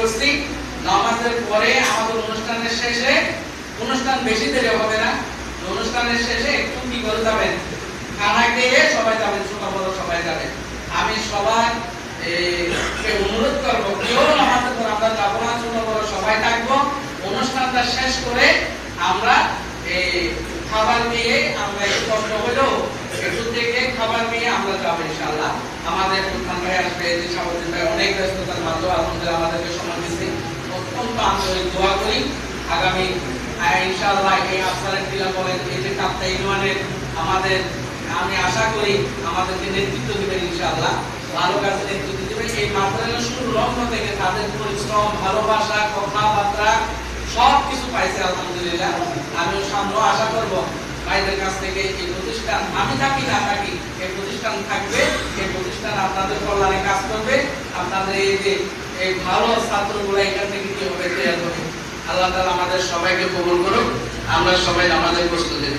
করছি নামাজের পরে আমাদের অনুষ্ঠানের শেষে, অনুষ্ঠান বেশি দেরি হবে না, অনুষ্ঠানের শেষে একটু কি করে যাবেন, খানা খেয়ে সবাই যাবেন, ছোট বড় সবাই যাবেন। আমি সবাই অনুরোধ করবো, কেউ নামাজের পর আমরা যাবো না, ছোট বড় সবাই থাকবো। অনুষ্ঠানটা শেষ করে আমরা খাবার নিয়ে, আমরা একটু কষ্ট হলেও একটু থেকে খাবার নিয়ে আমরা যাবো ইনশাআল্লাহ। আমাদের উত্থান ভাই আসবে, সাবুদ্দিন ভাই অনেক ব্যস্ততার মাঝে আলহামদুলিল্লাহ আমাদেরকে সময় দিচ্ছে। অত্যন্ত আন্তরিক দোয়া করি আগামী ইনশাআল্লাহ এই আফসারের টিলা বলেন, এই যে কাপ্তা ইউনিয়নের আমাদের, আমি আশা করি আমাদেরকে নেতৃত্ব দিবেন ইনশাআল্লাহ, ভালো কাজে নেতৃত্ব দিবেন। এই মাদ্রাসা শুরু লগ্ন থেকে তাদের পরিশ্রম, ভালোবাসা, কথাবার্তা সব কিছু পাইছে আলহামদুলিল্লাহ। আমিও সামনেও আশা করব ভাইদের কাছ থেকে এই প্রতিষ্ঠান, আমি থাকি না থাকি, এই প্রতিষ্ঠান থাকবে, এই প্রতিষ্ঠান আপনাদের কল্যাণে কাজ করবে। আপনাদের এই যে এই ভালো ছাত্রগুলো এখান থেকে কি হবে তৈরি হবে। আল্লাহ তাআলা আমাদের সবাইকে কবুল করুক। আমরা সবাই আমাদের প্রস্তুতি